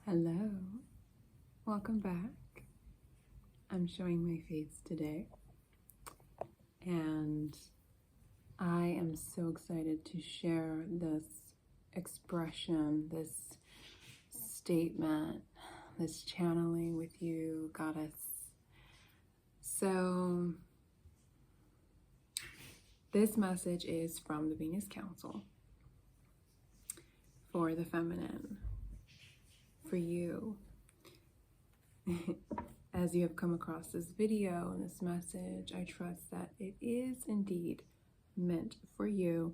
Hello, welcome back. I'm showing my face today, and I am so excited to share this expression, this statement, this channeling with you, Goddess. So, this message is from the Venus Council for the feminine. For you, as you have come across this video and this message, I trust that it is indeed meant for you,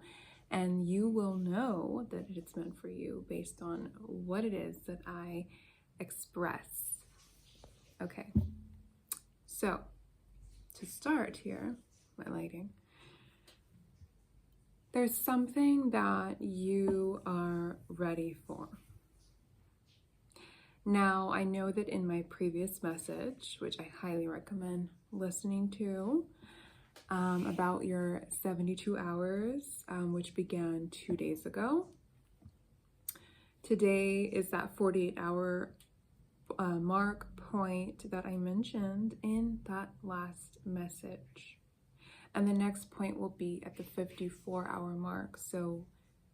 and you will know that it's meant for you based on what it is that I express. Okay, so to start here, my lighting, there's something that you are ready for. Now, I know that in my previous message, which I highly recommend listening to, about your 72 hours, which began 2 days ago. Today is that 48-hour mark point that I mentioned in that last message. And the next point will be at the 54-hour mark, so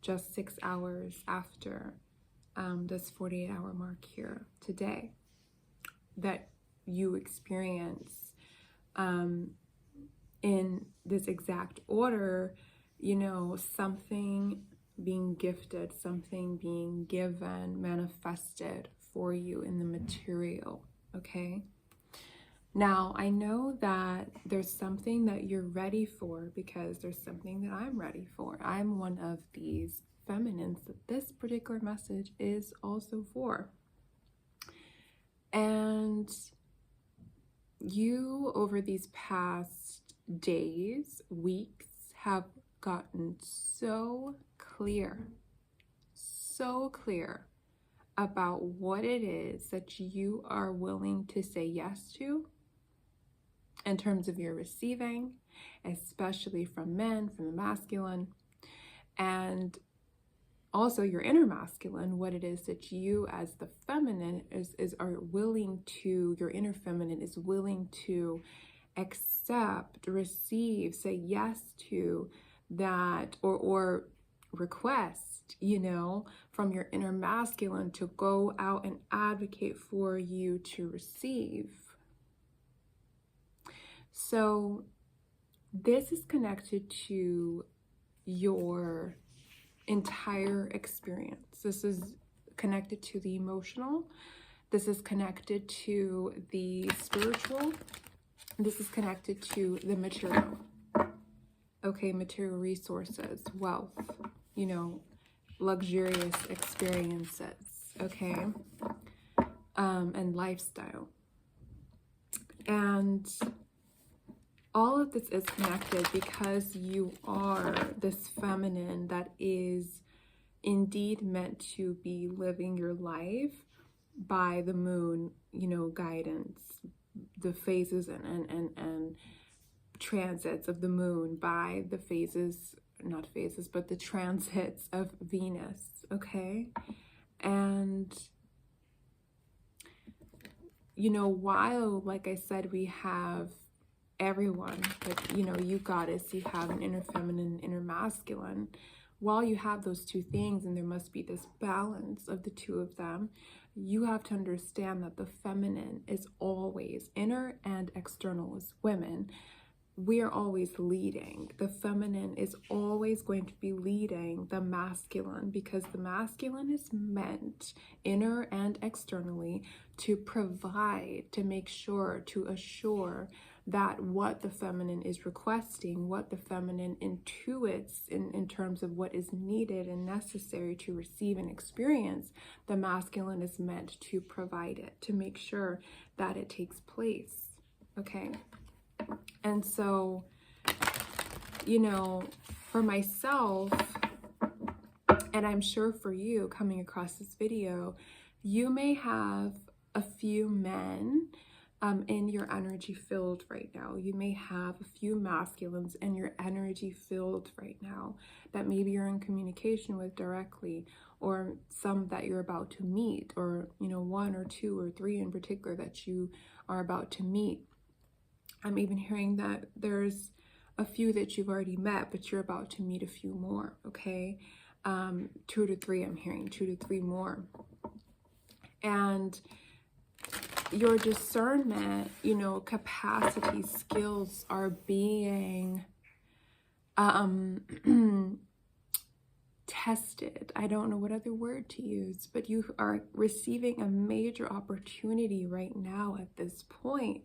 just 6 hours after this 48-hour mark here today that you experience in this exact order, something being gifted, something being given, manifested for you in the material, okay? Now, I know that there's something that you're ready for because there's something that I'm ready for. I'm one of these feminines that this particular message is also for. And you, over these past days, weeks, have gotten so clear about what it is that you are willing to say yes to in terms of your receiving, especially from men, from the masculine, and also your inner masculine, what it is that you as the feminine are willing to, your inner feminine is willing to accept, receive, say yes to that, or request, from your inner masculine to go out and advocate for you to receive. So this is connected to your entire experience. This is connected to the emotional. This is connected to the spiritual. This is connected to the material. Okay, material resources, wealth, luxurious experiences, okay, and lifestyle. And all of this is connected because you are this feminine that is indeed meant to be living your life by the moon, guidance, the phases and transits of the moon, by the but the transits of Venus, okay? And, while, like I said, we have everyone, but you goddess, you have an inner feminine, inner masculine. While you have those two things, and there must be this balance of the two of them, you have to understand that the feminine is always inner and external as women. We are always leading. The feminine is always going to be leading the masculine, because the masculine is meant, inner and externally, to provide, to make sure, to assure that what the feminine is requesting, what the feminine intuits in terms of what is needed and necessary to receive and experience, the masculine is meant to provide it, to make sure that it takes place, okay? And so, for myself, and I'm sure for you coming across this video, you may have a few men in your energy field right now. You may have a few masculines in your energy field right now that maybe you're in communication with directly, or some that you're about to meet, or, you know, 1 or 2 or 3 in particular that you are about to meet. I'm even hearing that there's a few that you've already met, but you're about to meet a few more, okay? 2 to 3, I'm hearing 2 to 3 more. And your discernment, you know, capacity, skills are being tested. I don't know what other word to use, but you are receiving a major opportunity right now at this point,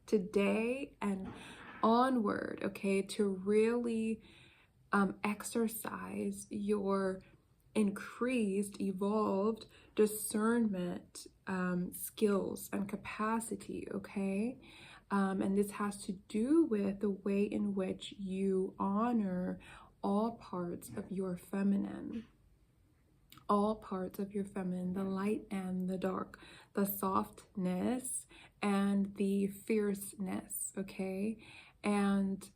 today and onward, okay, to really exercise your increased, evolved discernment skills and capacity, okay? And this has to do with the way in which you honor all parts of your feminine. All parts of your feminine, the light and the dark, the softness and the fierceness, okay? And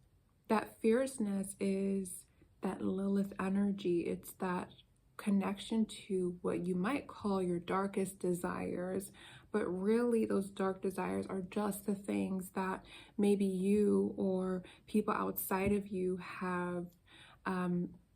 that fierceness is that Lilith energy. It's that connection to what you might call your darkest desires, but really those dark desires are just the things that maybe you or people outside of you have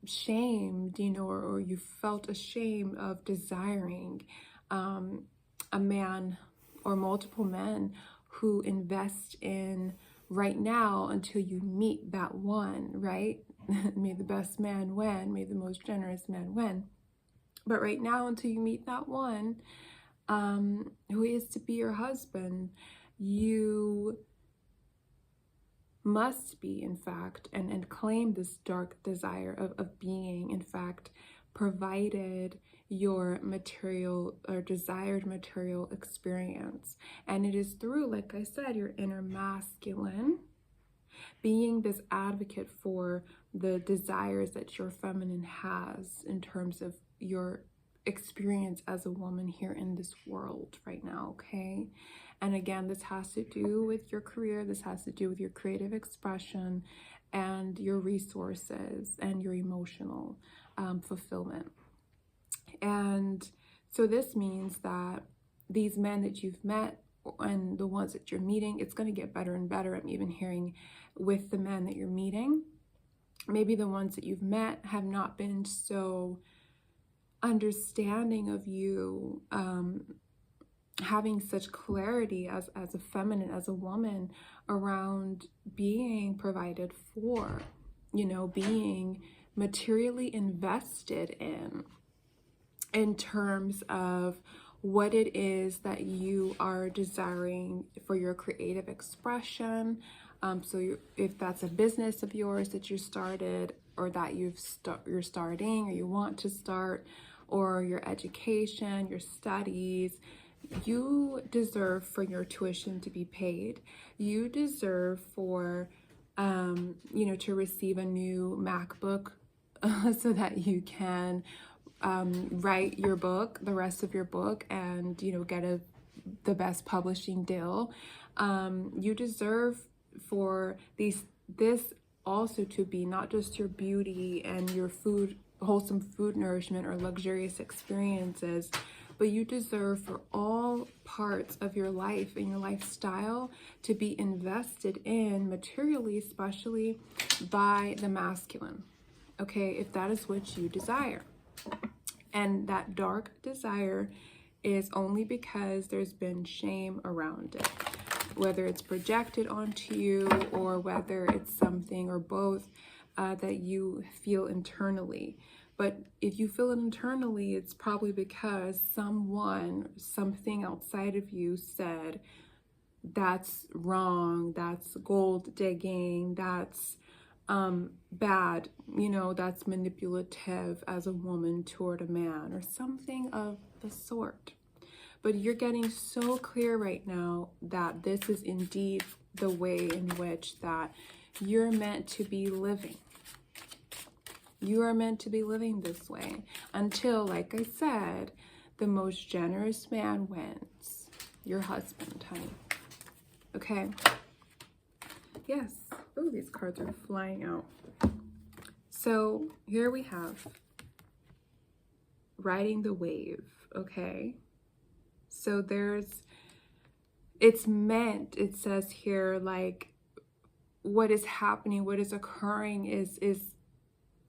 shamed, you know, or you felt ashamed of desiring. A man or multiple men who invest in right now until you meet that one, right? May the best man win, may the most generous man win. But right now, until you meet that one who is to be your husband, you must be, in fact, and claim this dark desire of being, in fact, provided your material or desired material experience. And it is through, like I said, your inner masculine, being this advocate for the desires that your feminine has in terms of your experience as a woman here in this world right now, okay? And again, this has to do with your career, this has to do with your creative expression and your resources and your emotional fulfillment. And so this means that these men that you've met and the ones that you're meeting, it's going to get better and better. I'm even hearing with the men that you're meeting, maybe the ones that you've met have not been so understanding of you, having such clarity as a feminine, as a woman, around being provided for, you know, being materially invested in terms of what it is that you are desiring for your creative expression. So if that's a business of yours that you started, or that you're starting, or you want to start, or your education, your studies, you deserve for your tuition to be paid. You deserve for, you know, to receive a new MacBook so that you can write your book, the rest of your book, and, you know, get the best publishing deal. You deserve for this also to be not just your beauty and your food, wholesome food nourishment or luxurious experiences, but you deserve for all parts of your life and your lifestyle to be invested in materially, especially by the masculine, okay, if that is what you desire. And that dark desire is only because there's been shame around it, whether it's projected onto you or whether it's something or both that you feel internally. But if you feel it internally, it's probably because something outside of you said, that's wrong, that's gold digging, that's bad, you know, that's manipulative as a woman toward a man, or something of the sort. But you're getting so clear right now that this is indeed the way in which that you're meant to be living. You are meant to be living this way until, like I said, the most generous man wins. Your husband, honey. Okay? Yes. Oh, these cards are flying out. So here we have riding the wave, okay? So it's meant, it says here, like, what is happening, what is occurring is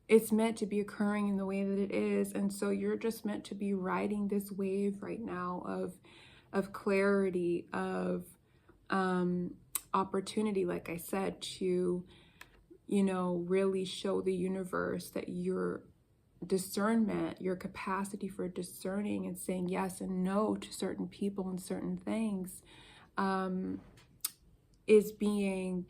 it's meant to be occurring in the way that it is. And so you're just meant to be riding this wave right now of clarity, of opportunity, like I said, to, you know, really show the universe that your discernment, your capacity for discerning and saying yes and no to certain people and certain things, it's being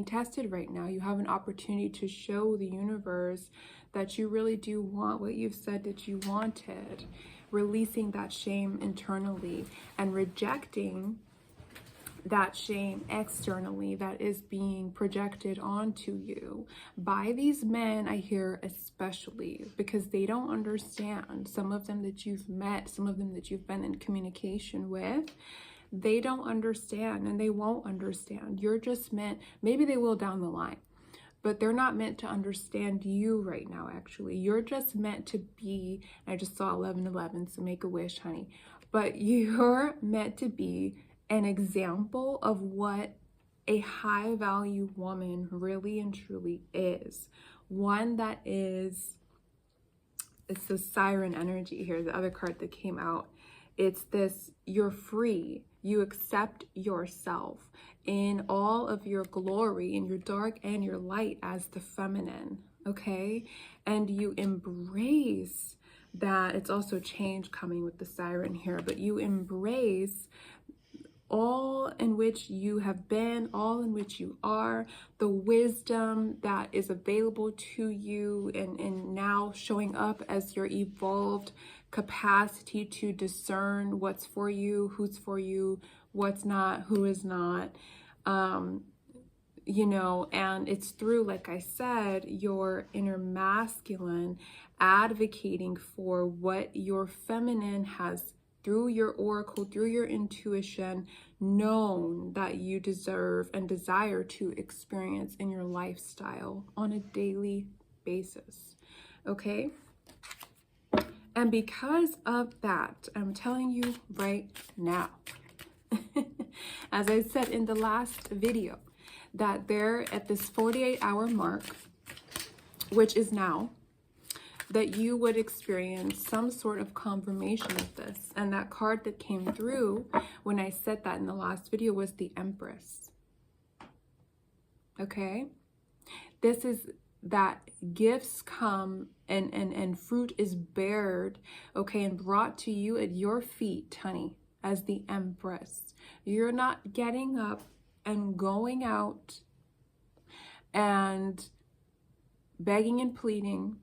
tested right now. You have an opportunity to show the universe that you really do want what you've said that you wanted, releasing that shame internally and rejecting that shame externally that is being projected onto you by these men, I hear, especially because they don't understand. Some of them that you've met, some of them that you've been in communication with, they don't understand, and they won't understand. You're just meant, maybe they will down the line, but they're not meant to understand you right now, actually. You're just meant to be, I just saw 1111, so make a wish, honey. But you're meant to be an example of what a high value woman really and truly is. One that is, it's the siren energy here, the other card that came out. It's this, you're free. You accept yourself in all of your glory, in your dark and your light as the feminine, okay? And you embrace that. It's also change coming with the siren here, but you embrace all in which you have been, all in which you are, the wisdom that is available to you, and now showing up as your evolved capacity to discern what's for you, who's for you, what's not, who is not, you know, and it's through, like I said, your inner masculine advocating for what your feminine has, through your oracle, through your intuition, known that you deserve and desire to experience in your lifestyle on a daily basis, okay? And because of that, I'm telling you right now, as I said in the last video, that they're at this 48-hour mark, which is now, that you would experience some sort of confirmation of this. And that card that came through when I said that in the last video was the Empress. Okay? This is that gifts come and fruit is bared, okay, and brought to you at your feet, honey, as the Empress. You're not getting up and going out and begging and pleading,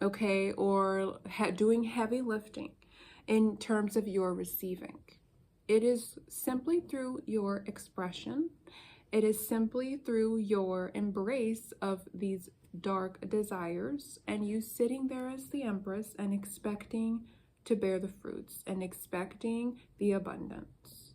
okay, or doing heavy lifting in terms of your receiving. It is simply through your expression. It is simply through your embrace of these dark desires and you sitting there as the Empress and expecting to bear the fruits and expecting the abundance.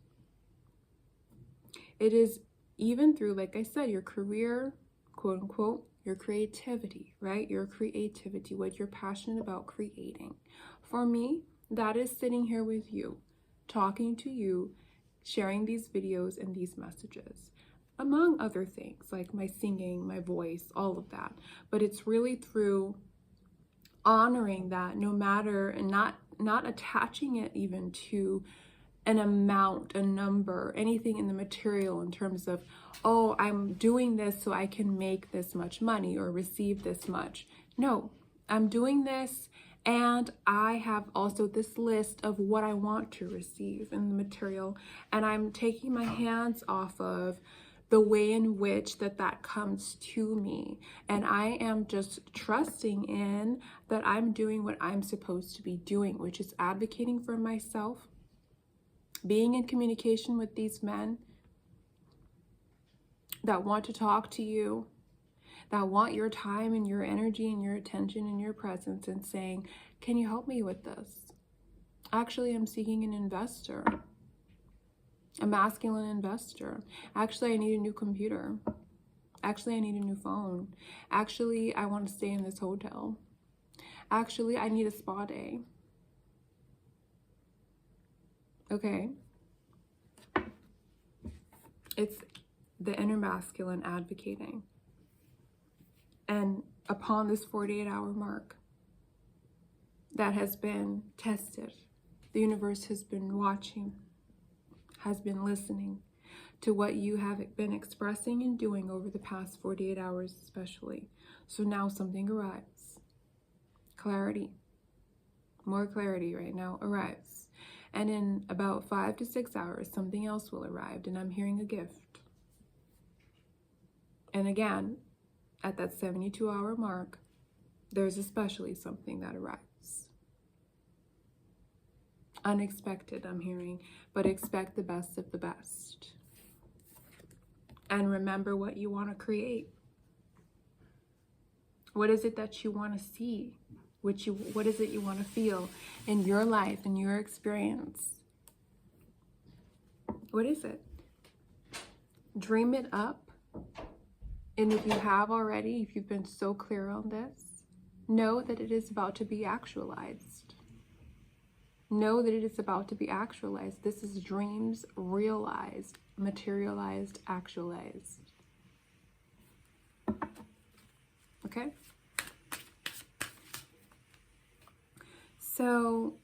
It is even through, like I said, your career, quote unquote, your creativity, right? Your creativity, what you're passionate about creating. For me, that is sitting here with you, talking to you, sharing these videos and these messages, among other things like my singing, my voice, all of that. But it's really through honoring that, no matter, and not attaching it even to an amount, a number, anything in the material in terms of, oh, I'm doing this so I can make this much money or receive this much. No, I'm doing this and I have also this list of what I want to receive in the material, and I'm taking my hands off of the way in which that comes to me, and I am just trusting in that I'm doing what I'm supposed to be doing, which is advocating for myself, being in communication with these men that want to talk to you, that want your time and your energy and your attention and your presence, and saying, can you help me with this? Actually, I'm seeking an investor, a masculine investor. Actually, I need a new computer. Actually, I need a new phone. Actually, I want to stay in this hotel. Actually, I need a spa day. Okay. It's the inner masculine advocating. And upon this 48-hour mark that has been tested, the universe has been watching, has been listening to what you have been expressing and doing over the past 48 hours especially. So now something arrives. Clarity. More clarity right now arrives. And in about 5 to 6 hours, something else will arrive, and I'm hearing a gift. And again, at that 72-hour mark, there's especially something that arrives. Unexpected, I'm hearing, but expect the best of the best. And remember what you want to create. What is it that you want to see? What is it you want to feel in your life, in your experience? What is it? Dream it up. And if you have already, if you've been so clear on this, know that it is about to be actualized. Know that it is about to be actualized. This is dreams realized, materialized, actualized. Okay? So,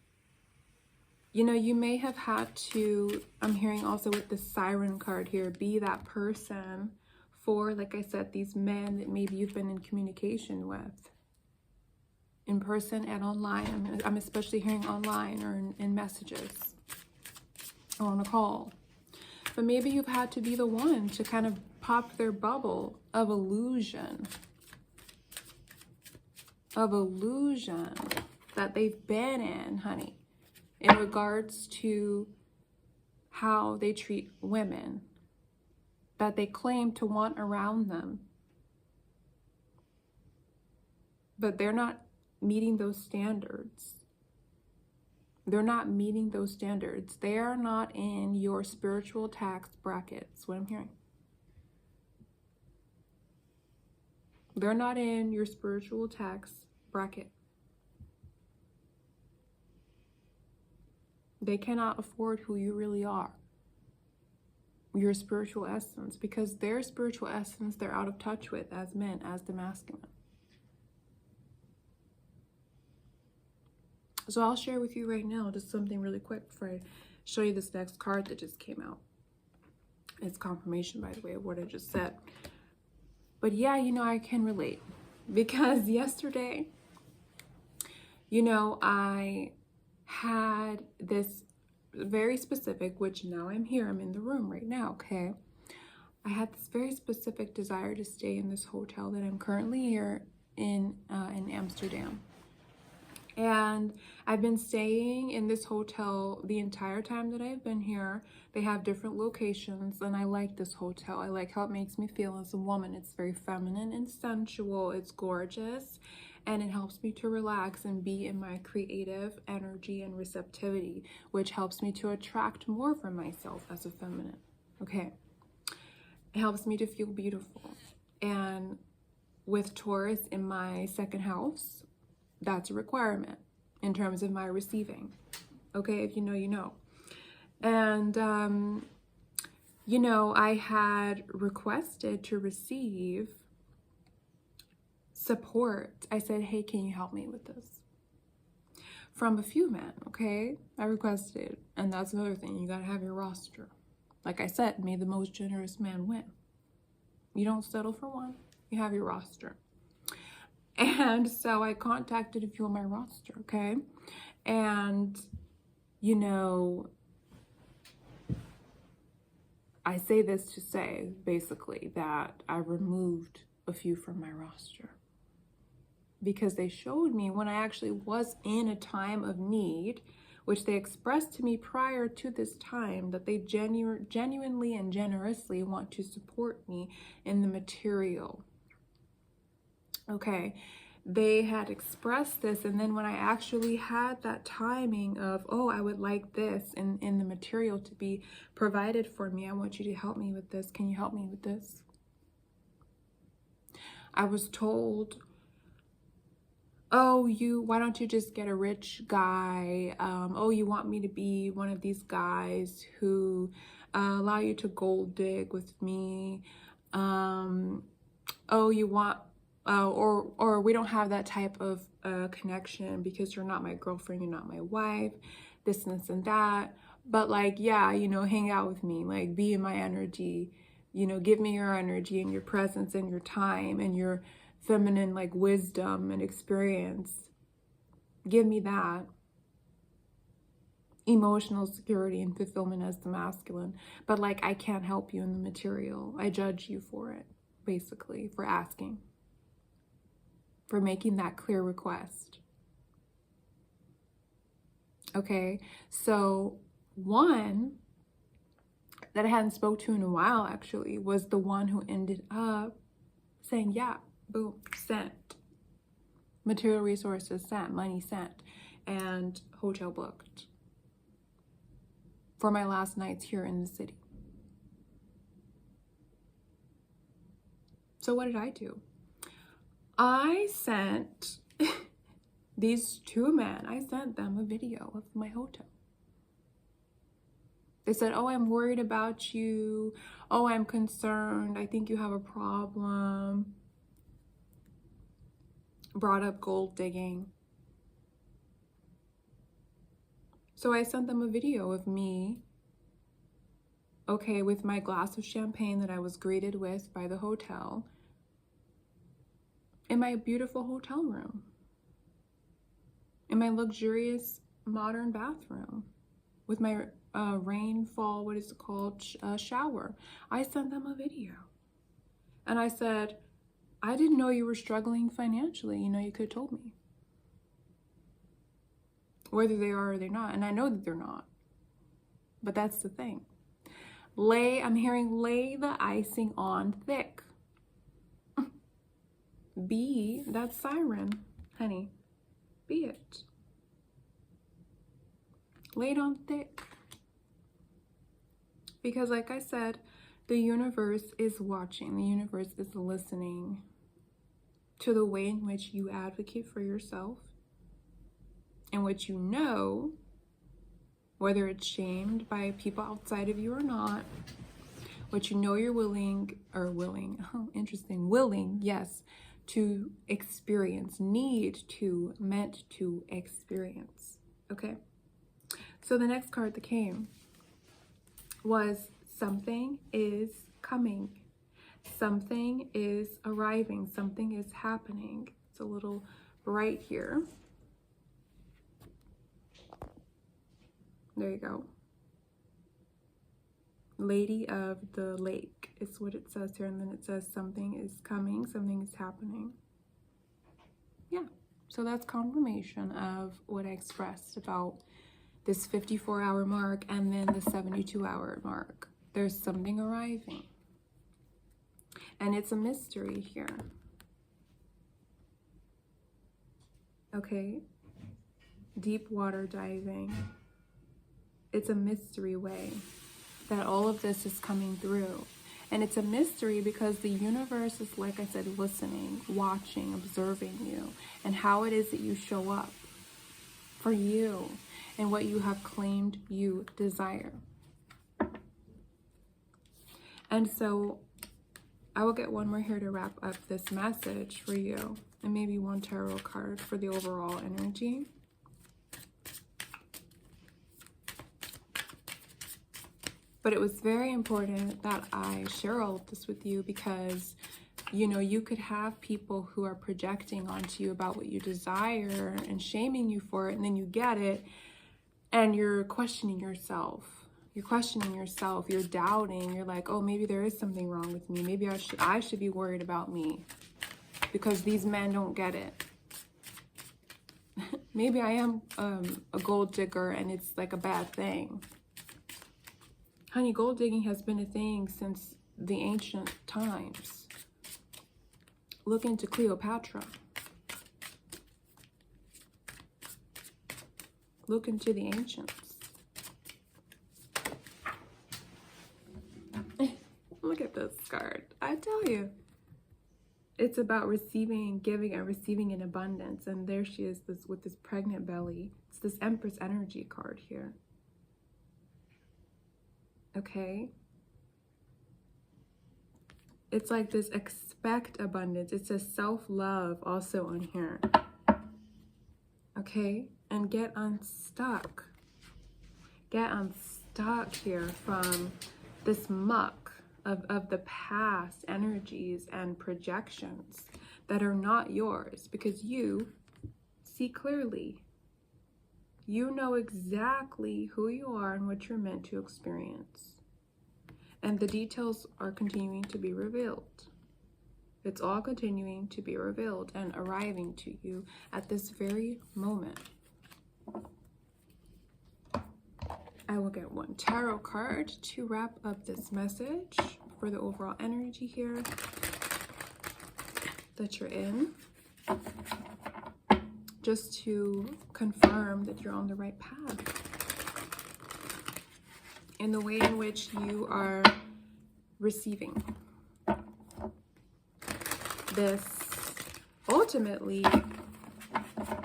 you know, you may have had to, I'm hearing also with the Siren card here, be that person for, like I said, these men that maybe you've been in communication with, in person and online. I'm especially hearing online or in messages or on a call. But maybe you've had to be the one to kind of pop their bubble of illusion that they've been in, honey, in regards to how they treat women that they claim to want around them. But they're not meeting those standards. They're not meeting those standards. They are not in your spiritual tax brackets, what I'm hearing. They're not in your spiritual tax bracket. They cannot afford who you really are. Your spiritual essence, because their spiritual essence they're out of touch with as men, as the masculine. So I'll share with you right now just something really quick before I show you this next card that just came out. It's confirmation, by the way, of what I just said. But yeah, you know, I can relate, because yesterday, you know, I had this very specific, which now I'm here, I'm in the room right now, okay? I had this very specific desire to stay in this hotel that I'm currently here in Amsterdam. And I've been staying in this hotel the entire time that I've been here. They have different locations, and I like this hotel. I like how it makes me feel as a woman. It's very feminine and sensual. It's gorgeous, and it helps me to relax and be in my creative energy and receptivity, which helps me to attract more from myself as a feminine. Okay. It helps me to feel beautiful. And with Taurus in my second house, that's a requirement in terms of my receiving. Okay, if you know, you know. And, you know, I had requested to receive support. I said, hey, can you help me with this? From a few men, okay? I requested. And that's another thing. You got to have your roster. Like I said, may the most generous man win. You don't settle for one. You have your roster. And so I contacted a few on my roster, okay? And, you know, I say this to say, basically, that I removed a few from my roster. Because they showed me when I actually was in a time of need, which they expressed to me prior to this time, that they genuinely and generously want to support me in the material. Okay, they had expressed this, and then when I actually had that timing of, oh, I would like this in the material to be provided for me. I want you to help me with this. Can you help me with this? I was told oh, why don't you just get a rich guy? Oh, you want me to be one of these guys who allow you to gold dig with me? Oh, you want, or we don't have that type of connection because you're not my girlfriend, you're not my wife, this and this and that. But like, yeah, you know, hang out with me, like be in my energy, you know, give me your energy and your presence and your time and your feminine like wisdom and experience. Give me that. Emotional security and fulfillment as the masculine. But like, I can't help you in the material. I judge you for it, basically, for asking, for making that clear request. Okay, so one that I hadn't spoke to in a while actually was the one who ended up saying, yeah, boom, sent. Material resources sent, money sent, and hotel booked for my last nights here in the city. So what did I do? I sent these two men, I sent them a video of my hotel. They said, oh, I'm worried about you. Oh, I'm concerned. I think you have a problem. Brought up gold digging. So I sent them a video of me, okay, with my glass of champagne that I was greeted with by the hotel in my beautiful hotel room, in my luxurious modern bathroom with my rainfall, what is it called, shower. I sent them a video and I said, I didn't know you were struggling financially. You know, you could have told me. Whether they are or they're not. And I know that they're not. But that's the thing. I'm hearing lay the icing on thick. Be that siren, honey. Be it. Lay it on thick. Because like I said, the universe is watching. The universe is listening to the way in which you advocate for yourself, in which you know, whether it's shamed by people outside of you or not, what you know you're willing, yes, to experience, meant to experience, okay? So the next card that came was something is coming. Something is arriving. Something is happening. It's a little bright here. There you go. Lady of the Lake is what it says here. And then it says something is coming. Something is happening. Yeah. So that's confirmation of what I expressed about this 54-hour mark and then the 72-hour mark. There's something arriving. And it's a mystery here. Okay. Deep water diving. It's a mystery way that all of this is coming through. And it's a mystery because the universe is, like I said, listening, watching, observing you, and how it is that you show up for you and what you have claimed you desire. And so I will get one more here to wrap up this message for you, and maybe one tarot card for the overall energy. But it was very important that I share all of this with you because, you know, you could have people who are projecting onto you about what you desire and shaming you for it, and then you get it and you're questioning yourself. You're questioning yourself. You're doubting. You're like, oh, maybe there is something wrong with me. Maybe I should be worried about me because these men don't get it. Maybe I am a gold digger and it's like a bad thing. Honey, gold digging has been a thing since the ancient times. Look into Cleopatra. Look into the ancients. Look at this card. I tell you. It's about receiving, giving, and receiving in abundance. And there she is, this with this pregnant belly. It's this Empress energy card here. Okay? It's like this expect abundance. It says self-love also on here. Okay? And get unstuck. Get unstuck here from this muck of the past energies and projections that are not yours, because you see clearly. You know exactly who you are and what you're meant to experience. And the details are continuing to be revealed. It's all continuing to be revealed and arriving to you at this very moment. I will get one tarot card to wrap up this message for the overall energy here that you're in. Just to confirm that you're on the right path. In the way in which you are receiving this ultimately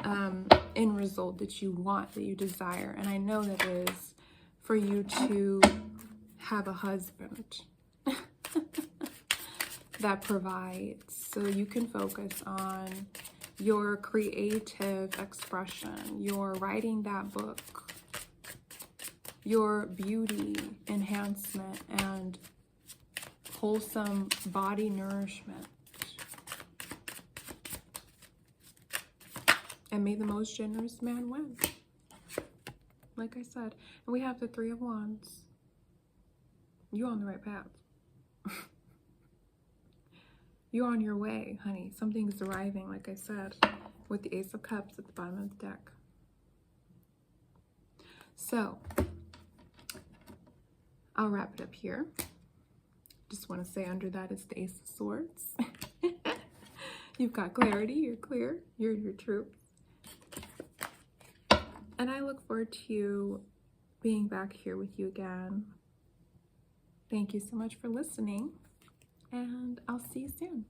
end result that you want, that you desire. And I know that is for you to have a husband that provides, so you can focus on your creative expression, your writing that book, your beauty enhancement and wholesome body nourishment. And may the most generous man win. Like I said. And we have the Three of Wands. You're on the right path. You're on your way, honey. Something's arriving, like I said, with the Ace of Cups at the bottom of the deck. So, I'll wrap it up here. Just want to say under that is the Ace of Swords. You've got clarity. You're clear. You're your truth. And I look forward to being back here with you again. Thank you so much for listening. And I'll see you soon.